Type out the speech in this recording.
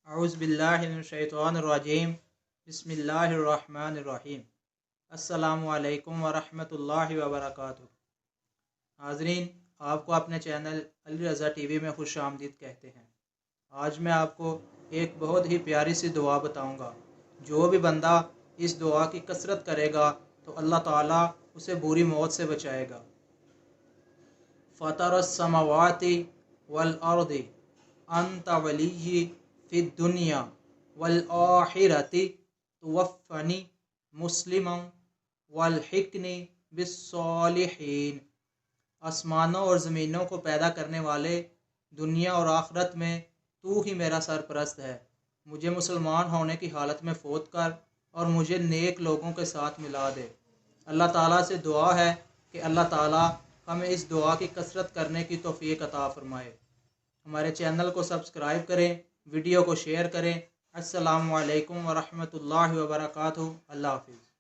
अऊज़ु बिल्लाहि मिनश शैतानिर रजीम बिस्मिल्लाहिर रहमानिर रहीम अस्सलामु अलैकुम व रहमतुल्लाहि व बरकातुहू। नाज़रीन, आपको अपने चैनल अली रज़ा टीवी में खुश आमदीद कहते हैं। आज मैं आपको एक बहुत ही प्यारी सी दुआ बताऊंगा। जो भी बंदा इस दुआ की कसरत करेगा तो अल्लाह ताला उसे बुरी मौत से बचाएगा। फ़तरस समावाति वल अर्दि अंत वलिय्यी फ़िद दुनिया वल आखिरति तुवफ़्फ़नी मुस्लिमन वल्हिक़नी बिस्सॉलिहीन। आसमानों और ज़मीनों को पैदा करने वाले, दुनिया और आखिरत में तू ही मेरा सरपरस्त है। मुझे मुसलमान होने की हालत में फ़ौत कर और मुझे नेक लोगों के साथ मिला दे। अल्लाह ताला से दुआ है कि अल्लाह ताला हमें इस दुआ की कसरत करने की तौफ़ीक़ अता फ़रमाए। हमारे चैनल को सब्सक्राइब करें, वीडियो को शेयर करें। अस्सलामु अलैकुम व रहमतुल्लाहि व बरकातुहू। अल्लाह हाफ़िज़।